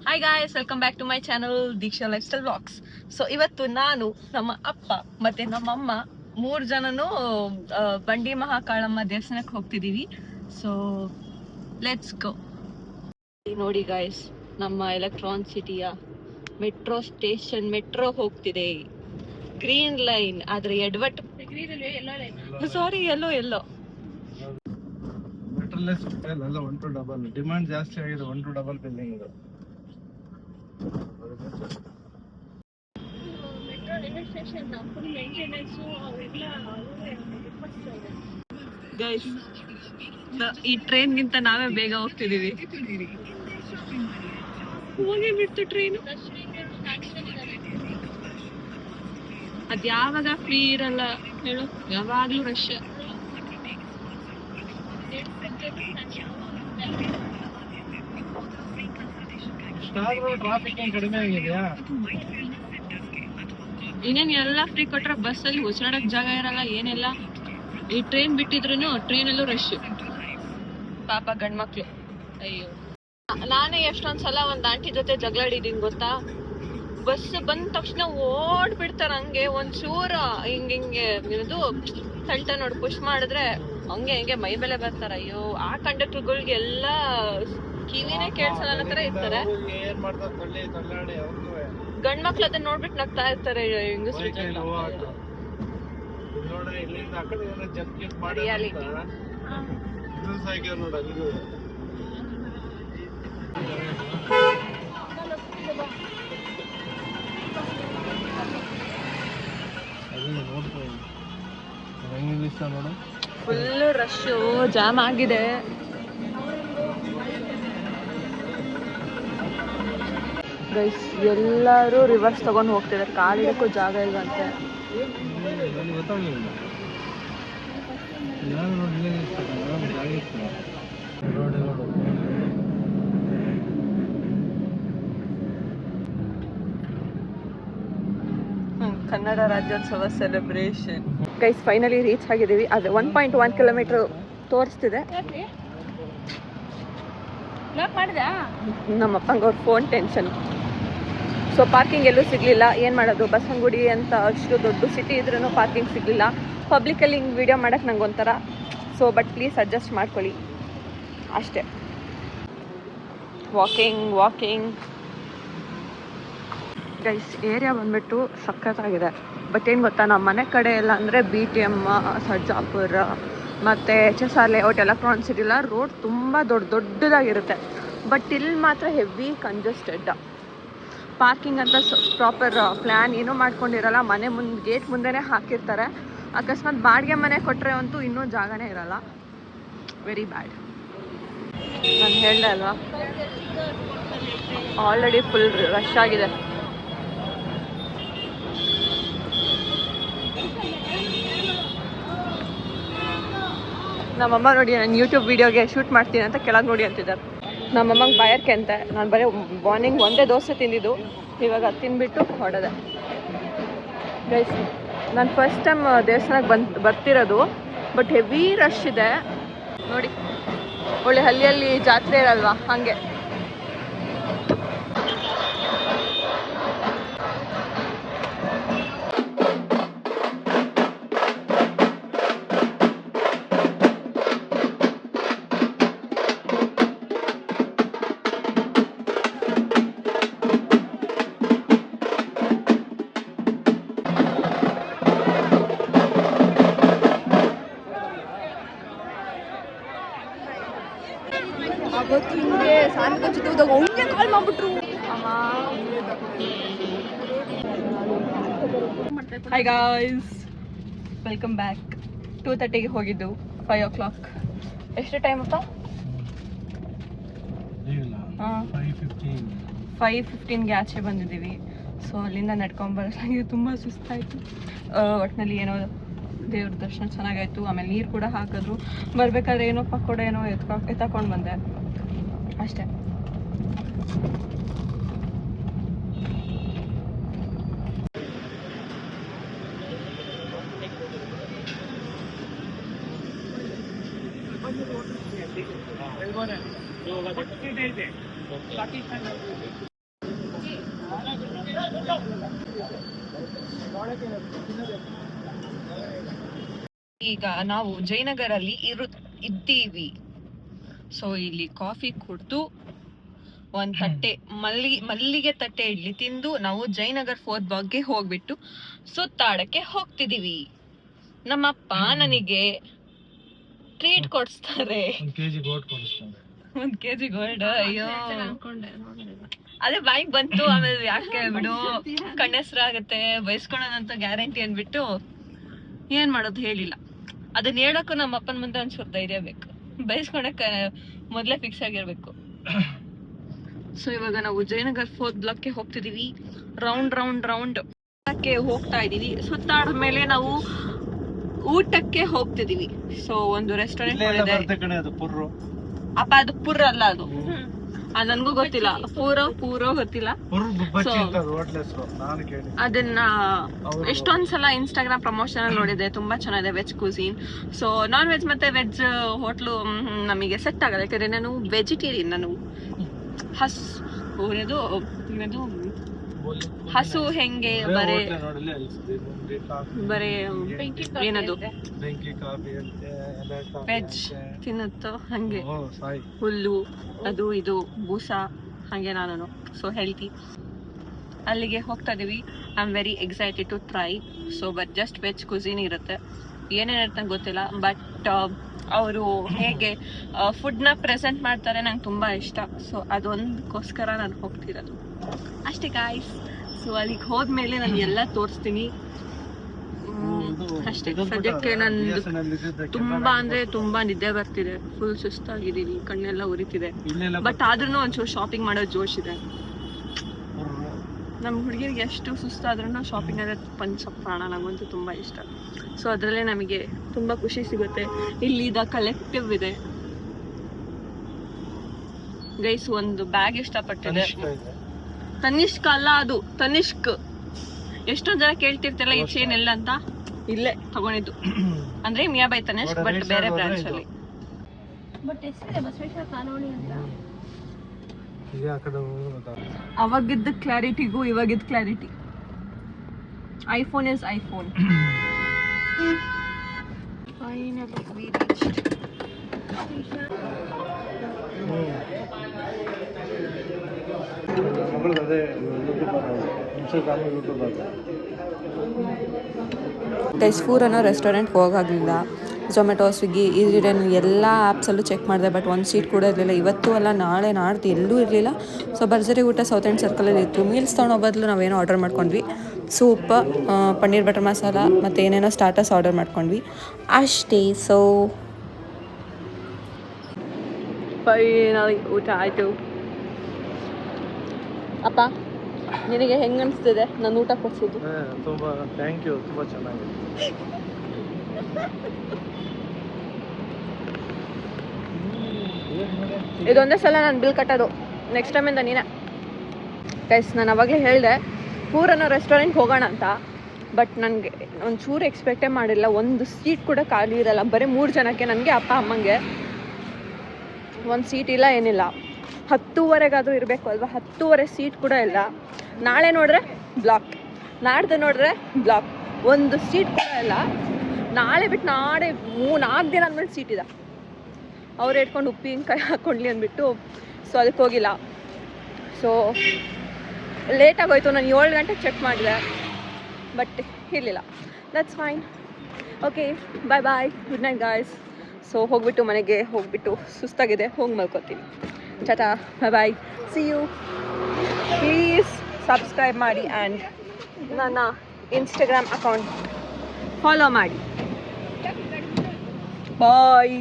Hi guys, welcome back to my channel Deeksha lifestyle vlogs. So ಇವತ್ತು ನಾನು, ನಮ್ಮ ಅಪ್ಪ ಮತ್ತೆ ನಮ್ಮಮ್ಮ 3 ಜನನು ಬಂಡಿ ಮಹಾಕಾಳಮ್ಮ ದೇವಸ್ಥಾನಕ್ಕೆ ಹೋಗ್ತಿದೀವಿ. So let's go. ನೋಡಿ ಗಾಯ್ಸ್, ನಮ್ಮ ಎಲೆಕ್ಟ್ರಾನ್ ಸಿಟಿಯ ಮೆಟ್ರೋ ಸ್ಟೇಷನ್ ಮೆಟ್ರೋ ಹೋಗ್ತಿದೆ. ಗ್ರೀನ್ ಲೈನ್, ಆದ್ರೆ ಎಡವಟ್ ಸಾರಿ ಎಲ್ಲೋ ಡಿಮಾಂಡ್ ಜಾಸ್ತಿ ಆಗಿದೆ. 1 to ಡಬಲ್ ಬಿಲ್ಡಿಂಗ್ ಇದು. ಗೈಸ್, ಈ ಟ್ರೈನ್ ಗಿಂತ ನಾವೇ ಬೇಗ ಹೋಗ್ತಿದೀವಿ. ಹೋಗಿ ಬಿಡ್ತು ಟ್ರೈನ್. ಅದ್ ಯಾವಾಗ ಫ್ರೀ ಇರಲ್ಲ ಹೇಳು, ಯಾವಾಗ್ಲೂ ರಶ್. ಟ್ರಾಫಿಕ್ ಕಡಿಮೆ ಆಗಿದೆಯಾ? ಇನ್ನೇನ್ ಎಲ್ಲ ಫ್ರೀ ಕೊಟ್ರೆ ಬಸ್ಸಲ್ಲಿ ಉಸಿರಾಡಕ್ ಜಾಗ ಇರಲ್ಲ, ಏನಿಲ್ಲ. ಈ ಟ್ರೈನ್ ಬಿಟ್ಟಿದ್ರು ಟ್ರೈನಲ್ಲೂ ರಶ್. ಪಾಪ ಗಂಡ್ಮಕ್ಳು. ಅಯ್ಯೋ, ನಾನೇ ಎಷ್ಟೊಂದ್ಸಲ ಒಂದ್ ಆಂಟಿ ಜೊತೆ ಜಗಳಾಡಿದೀನಿ ಗೊತ್ತಾ. ಬಸ್ ಬಂದ ತಕ್ಷಣ ಓಡ್ಬಿಡ್ತಾರ, ಹಂಗೆ ಒಂಚೂರ ಹಿಂಗೆ ಇದು ತಳ್ತ ನೋಡಿ ಪುಷ್ ಮಾಡಿದ್ರೆ ಹಂಗೆ ಮೈ ಮೇಲೆ ಬರ್ತಾರ. ಅಯ್ಯೋ, ಆ ಕಂಡಕ್ಟರ್ಗಳಿಗೆಲ್ಲ ಕಿವಿನೇ ಕೇಳ್ಸಲ್ಲ ಅನ್ನೋ ತರ ಇರ್ತಾರೆ. ಗಂಡ್ಮಕ್ಳು ಅದನ್ನ ನೋಡ್ಬಿಟ್ಟು ನಗ್ತಾ ಇರ್ತಾರೆ. ಫುಲ್ ರಶ್, ಜಾಮ್ ಆಗಿದೆ. ಗೈಸ್, ಎಲ್ಲರೂ ರಿವರ್ಸ್ ತಗೊಂಡು ಹೋಗ್ತಿದ್ದಾರೆ, ಕಾಲಿಡಕ್ಕೂ ಜಾಗ ಇಲ್ವಂತೆ. Kannada Rajyotsava celebration. Guys, finally reach ಆಗಿದ್ದೀವಿ. ಅದು 1.1 ಕಿಲೋಮೀಟರ್ ತೋರಿಸ್ತಿದೆ. ನಮ್ಮಪ್ಪಂಗೆ ಅವ್ರ ಫೋನ್ ಟೆನ್ಷನ್. ಸೊ ಪಾರ್ಕಿಂಗ್ ಎಲ್ಲೂ ಸಿಗಲಿಲ್ಲ. ಏನು ಮಾಡೋದು, ಬಸವನಗುಡಿ ಅಂತ ಅಷ್ಟು ದೊಡ್ಡ ಸಿಟಿ ಇದ್ರೂ ಪಾರ್ಕಿಂಗ್ ಸಿಗಲಿಲ್ಲ. ಪಬ್ಲಿಕಲ್ಲಿ ಹಿಂಗೆ ವೀಡಿಯೋ ಮಾಡೋಕ್ಕೆ ನಂಗೆ ಒಂಥರ. ಸೊ ಬಟ್ ಪ್ಲೀಸ್ ಅಡ್ಜಸ್ಟ್ ಮಾಡ್ಕೊಳ್ಳಿ ಅಷ್ಟೇ. ವಾಕಿಂಗ್ ಗೈಸ್, ಏರಿಯಾ ಬಂದ್ಬಿಟ್ಟು ಸಖತ್ತಾಗಿದೆ. ಬಟ್ ಏನು ಗೊತ್ತಾ, ನಮ್ಮ ಮನೆ ಕಡೆ ಎಲ್ಲ ಅಂದರೆ BTM, ಸರ್ಜಾಪುರ ಮತ್ತು HSR ಲೇಔಟ್, ಎಲೆಕ್ಟ್ರಾನ್ ಸಿಟಿಲ್ಲ ರೋಡ್ ತುಂಬ ದೊಡ್ಡದಾಗಿರುತ್ತೆ. ಬಟ್ ಇಲ್ಲಿ ಮಾತ್ರ ಹೆವಿ ಕಂಜೆಸ್ಟೆಡ್. ಪಾರ್ಕಿಂಗ್ ಅಂತ ಪ್ರಾಪರ್ ಪ್ಲ್ಯಾನ್ ಏನೂ ಮಾಡ್ಕೊಂಡಿರಲ್ಲ. ಮನೆ ಗೇಟ್ ಮುಂದೆನೇ ಹಾಕಿರ್ತಾರೆ. ಅಕಸ್ಮಾತ್ ಬಾಡಿಗೆ ಮನೆ ಕೊಟ್ಟರೆ ಅಂತೂ ಇನ್ನೂ ಜಾಗನೇ ಇರಲ್ಲ. Very bad. ನಾನು ಹೇಳ್ದೆ ಅಲ್ವಾ, ಆಲ್ರೆಡಿ ಫುಲ್ ರಶ್ ಆಗಿದೆ. ನಮ್ಮಮ್ಮ ನೋಡಿ, ನಾನು ಯೂಟ್ಯೂಬ್ ವೀಡಿಯೋಗೆ ಶೂಟ್ ಮಾಡ್ತೀನಿ ಅಂತ ಕೆಳಗೆ ನೋಡಿ ಅಂತಿದ್ದಾರೆ. ನಮ್ಮಮ್ಮಂಗೆ ಬಾಯರ್ಕೆ ಅಂತೆ. ನಾನು ಬರೀ ಮಾರ್ನಿಂಗ್ ಒಂದೇ ದೋಸೆ ತಿಂದಿದ್ದು, ಇವಾಗ ತಿಂದ್ಬಿಟ್ಟು ಹೊಡೆದೆ. ಗೈಸ್, ನಾನು ಫಸ್ಟ್ ಟೈಮ್ ದೇವಸ್ಥಾನಕ್ಕೆ ಬರ್ತಿರೋದು. ಬಟ್ ಹೆವಿ ರಶ್ ಇದೆ ನೋಡಿ. ಒಳ್ಳೆ ಹಳ್ಳಿಯಲ್ಲಿ ಜಾತ್ರೆ ಇರಲ್ವಾ, ಹಾಗೆ. ಅವತ್ತು ಹಿಂಗೆ ಸಾಯಂಕಾಲ ಜೊತೆ ಹೋದಾಗ ಅವನಿಗೆ ಕಾಲ್ ಮಾಡ್ಬಿಟ್ರು. Hi guys, welcome back. 2:30ಗೆ ಹೋಗಿದ್ದು, 5 o'clock. ಎಷ್ಟು ಟೈಮ್ ಅಪ್ಪ? 5:15ಗೆ ಆಚೆ ಬಂದಿದ್ದೀವಿ. ಸೊ ಅಲ್ಲಿಂದ ನಡ್ಕೊಂಬರೋದು ತುಂಬ ಸುಸ್ತಾಯಿತು. ಒಟ್ಟಿನಲ್ಲಿ ಏನೋ ದೇವ್ರ ದರ್ಶನ ಚೆನ್ನಾಗಾಯಿತು. ಆಮೇಲೆ ನೀರು ಕೂಡ ಹಾಕಿದ್ರು. ಬರಬೇಕಾದ್ರೆ ಏನೋ ಪಕೋಡ ಏನೋ ಎತ್ತಾಕೊಂಡು ಬಂದೆ ಅಷ್ಟೇ. ಈಗ ನಾವು ಜಯನಗರಲ್ಲಿ ಇದ್ದೀವಿ. ಸೊ ಇಲ್ಲಿ ಕಾಫಿ ಕುಡ್ದು ಒಂದ್ ತಟ್ಟೆ ಮಲ್ಲಿಗೆ ತಟ್ಟೆ ಇಡ್ಲಿ ತಿಂದು ನಾವು ಜಯನಗರ್ 4th ಬ್ಲಾಕ್ಗೆ ಹೋಗ್ಬಿಟ್ಟು ಸುತ್ತಾಡಕ್ಕೆ ಹೋಗ್ತಿದೀವಿ. ನಮ್ಮಪ್ಪ ನನಗೆ ಟ್ರೀಟ್ ಕೊಡಿಸ್ತಾರೆ. 1 kg ಗೋಲ್ಡ್ ಕೊಡಿಸ್ತಾರೆ. 1 kg ಗೋಲ್ಡ್. ಅಯ್ಯೋ ಅದೇ ಬಾಯಿಗೆ ಬಂತು, ಆಮೇಲೆ ಯಾಕೆ ಬಿಡು ಕಣ್ಣೆಸ್ರಾಗತ್ತೆ, ಬಯಸ್ಕೊಳೋದಂತ ಗ್ಯಾರಂಟಿ ಅಂದ್ಬಿಟ್ಟು ಏನ್ ಮಾಡೋದು ಹೇಳಿಲ್ಲ. ಅದನ್ನ ಹೇಳಕ್ಕೂ ನಮ್ಮ ಅಪ್ಪನ ಮುಂದೆ ಒಂಚೂರು ಧೈರ್ಯ ಬೇಕು, ಬಯಸ್ಕೊಳಕ್ಕೆ ಮೊದ್ಲೇ ಫಿಕ್ಸ್ ಆಗಿರ್ಬೇಕು. ಸೊ ಇವಾಗ ನಾವು ಜಯನಗರ್ 4th ಬ್ಲಾಕ್ಗೆ ಹೋಗ್ತಿದೀವಿ. ರೌಂಡ್ ಹೋಗ್ತಾ ಇದೀವಿ. ಸುತ್ತಾಡ್ಮೇಲೆ ನಾವು ಊಟಕ್ಕೆ ಹೋಗ್ತಿದೀವಿ. ಸೊ ಒಂದು ರೆಸ್ಟೋರೆಂಟ್ ಇದೆ. ಅಪ್ಪ ಅದು ಪುರ್ ಅಲ್ಲ, ಅದು ನನ್ಗೂ ಗೊತ್ತಿಲ್ಲ, ಪೂರೋ ಗೊತ್ತಿಲ್ಲ. ಅದನ್ನ ಎಷ್ಟೊಂದ್ಸಲ ಇನ್ಸ್ಟಾಗ್ರಾಮ್ ಪ್ರಮೋಷನ್ ಅಲ್ಲಿ ನೋಡಿದೆ, ತುಂಬಾ ಚೆನ್ನಾಗಿದೆ ವೆಜ್ ಕುಸೀನ್. ಸೊ ನಾನ್ ವೆಜ್ ಮತ್ತೆ ವೆಜ್ ಹೋಟ್ಲು ನಮಗೆ ಸೆಟ್ ಆಗಲ್ಲ, ಯಾಕಂದ್ರೆ ನಾನು ವೆಜಿಟೇರಿಯನ್. ನಾನು ಹಸು ಹೆಂಗೆ ಬರೇ ಏನದು ವೆಜ್ ತಿನ್ನುತ್ತೋ ಹಂಗೆ, ಹುಲ್ಲು ಅದು ಇದು ಬೂಸ ಹಂಗೆ ನಾನು. So healthy. ಅಲ್ಲಿಗೆ ಹೋಗ್ತಾ ಇದೀವಿ. I am very excited to try. So but just veg cuisine ಇರುತ್ತೆ, ಏನೇನಿರುತ್ತೆ ಗೊತ್ತಿಲ್ಲ. ಬಟ್ ಅವರು ಹೇಗೆ ಫುಡ್ನ ಪ್ರೆಸೆಂಟ್ ಮಾಡ್ತಾರೆ ನಂಗೆ ತುಂಬ ಇಷ್ಟ. ಸೊ ಅದೊಂದಕ್ಕೋಸ್ಕರ ನಾನು ಹೋಗ್ತಿರೋದು ಅಷ್ಟೇ ಗಾಯ್ಸ್. ಸೊ ಅಲ್ಲಿಗೆ ಹೋದ್ಮೇಲೆ ನಾನು ಎಲ್ಲ ತೋರಿಸ್ತೀನಿ ಅಷ್ಟೇ. ಸದ್ಯಕ್ಕೆ ನಂದು ತುಂಬಾ ನಿದ್ದೆ ಬರ್ತಿದೆ, ಫುಲ್ ಸುಸ್ತಾಗಿದ್ದೀನಿ, ಕಣ್ಣೆಲ್ಲ ಉರಿತಿದೆ. ಬಟ್ ಆದ್ರೂ ಒಂಚೂರು ಶಾಪಿಂಗ್ ಮಾಡೋ ಜೋಶ್ ಇದೆ. ನಮ್ಮ ಹುಡುಗಿರಿಗೆ ಎಷ್ಟು ಸುಸ್ತಾದ್ರೂ ಶಾಪಿಂಗ್ ಅಂದರೆ ಪಂಚಪ್ರಾಣ, ನಮಗಂತೂ ತುಂಬ ಇಷ್ಟ. ಸೊ ಅದರಲ್ಲೇ ನಮಗೆ ತುಂಬ ಖುಷಿ ಸಿಗುತ್ತೆ. ಇಲ್ಲಿ ಕಲೆಕ್ಟಿವ್ ಇದೆ ಗೈಸ್. ಒಂದು ಬ್ಯಾಗ್ ಇಷ್ಟಪಟ್ಟಿದೆ. ತನಿಷ್ಕ್ ಅಲ್ಲ, ಅದು ತನಿಷ್ಕ್. ಎಷ್ಟೊಂದು ಜನ ಕೇಳ್ತಿರ್ತಿಲ್ಲ ಈ ಚೈನ್ ಎಲ್ಲ ಅಂತ, ಇಲ್ಲೇ ತಗೊಂಡಿದ್ದು. ಅಂದ್ರೆ ಮಿಯಾ ಬೈ ತನಿಷ್ಕ್, ಬಟ್ ಬೇರೆ ಬ್ರಾಂಚ್ ಅಲ್ಲಿ. ಅವಾಗಿದ್ದ ಕ್ಲಾರಿಟಿಗೂ ಇವಾಗಿದ್ದ clarity. IPhone is iPhone. Finally we reached. Guys, ಫೂರ್ ಅನ್ನೋ ರೆಸ್ಟೋರೆಂಟ್ಗೆ ಹೋಗಾಗಲಿಲ್ಲ. ಝೊಮ್ಯಾಟೊ, ಸ್ವಿಗ್ಗಿ, ಈಜಿಡನ್ ಎಲ್ಲ ಆ್ಯಪ್ಸಲ್ಲೂ ಚೆಕ್ ಮಾಡಿದೆ, ಬಟ್ ಒಂದು ಸೀಟ್ ಕೂಡ ಇರಲಿಲ್ಲ. ಇವತ್ತು ಅಲ್ಲ, ನಾಳೆ ನಾಡ್ದು ಎಲ್ಲೂ ಇರಲಿಲ್ಲ. ಸೊ ಭರ್ಜರಿ ಊಟ ಸೌತ್ ಎಂಡ್ ಸರ್ಕಲಲ್ಲಿ ಇತ್ತು. ಮೀಲ್ಸ್ ತೊಗೊಳೋ ಬದಲು ನಾವೇನೋ ಆರ್ಡರ್ ಮಾಡ್ಕೊಂಡ್ವಿ. ಸೂಪ್, ಪನ್ನೀರ್ ಬಟರ್ ಮಸಾಲ ಮತ್ತು ಏನೇನೋ ಸ್ಟಾರ್ಟರ್ಸ್ ಆರ್ಡರ್ ಮಾಡ್ಕೊಂಡ್ವಿ ಅಷ್ಟೇ. ಸೊ ಫೈನಲಿ ಊಟ ಆಯಿತು. ಅಪ್ಪ, ನಿನಗೆ ಹೆಂಗೆ ಅನಿಸ್ತಿದೆ ನಾನು ಊಟ ಕೊಡ್ಸಿದ್ದು? ತುಂಬ ಥ್ಯಾಂಕ್ ಯು, ತುಂಬ ಚೆನ್ನಾಗಿದೆ. ಇದೊಂದೇ ಸಲ ನಾನು ಬಿಲ್ ಕಟ್ಟೋದು, ನೆಕ್ಸ್ಟ್ ಟೈಮಿಂದ ನೀನೇ. ಗೈಸ್, ನಾನು ಅವಾಗಲೇ ಹೇಳಿದೆ ಫೂರ್ ಅನ್ನೋ ರೆಸ್ಟೋರೆಂಟ್ಗೆ ಹೋಗೋಣ ಅಂತ. ಬಟ್ ನನಗೆ ಒಂಚೂರು ಎಕ್ಸ್ಪೆಕ್ಟೇ ಮಾಡಿಲ್ಲ, ಒಂದು ಸೀಟ್ ಕೂಡ ಖಾಲಿ ಇರಲ್ಲ. ಬರೀ 3 ಜನಕ್ಕೆ, ನನಗೆ ಅಪ್ಪ ಅಮ್ಮಂಗೆ ಒಂದು ಸೀಟ್ ಇಲ್ಲ, ಏನಿಲ್ಲ. 10:15 ಇರಬೇಕು ಅಲ್ವಾ, 10:15 ಸೀಟ್ ಕೂಡ ಇಲ್ಲ. ನಾಳೆ ನೋಡಿದ್ರೆ ಬ್ಲಾಕ್, ನಾಡ್ದು ನೋಡಿದ್ರೆ ಬ್ಲಾಕ್, ಒಂದು ಸೀಟ್ ಕೂಡ ಇಲ್ಲ. ನಾಳೆ ಬಿಟ್ಟು ನಾಳೆ 4 ದಿನ ಅಂದಮೇಲೆ ಸೀಟ್ ಇದೆ. ಅವ್ರು ಇಟ್ಕೊಂಡು ಉಪ್ಪಿನಕಾಯಿ ಹಾಕ್ಕೊಂಡ್ಲಿ ಅಂದ್ಬಿಟ್ಟು ಸೊ ಅದಕ್ಕೆ ಹೋಗಿಲ್ಲ. ಸೊ ಲೇಟಾಗೋಯ್ತು. ನಾನು 7 ಗಂಟೆಗೆ ಚೆಕ್ ಮಾಡಿದೆ, ಬಟ್ ಇರಲಿಲ್ಲ. That's fine. Okay, bye bye, good night guys. So ಹೋಗ್ಬಿಟ್ಟು ಮನೆಗೆ ಹೋಗ್ಬಿಟ್ಟು ಸುಸ್ತಾಗಿದೆ, ಹೋಗಿ ಮಲ್ಕೋತೀನಿ. Tata, bye bye, see you. Please subscribe ಮಾಡಿ ಆ್ಯಂಡ್ ನನ್ನ ಇನ್ಸ್ಟಾಗ್ರಾಮ್ ಅಕೌಂಟ್ ಫಾಲೋ ಮಾಡಿ. ಬಾಯ್.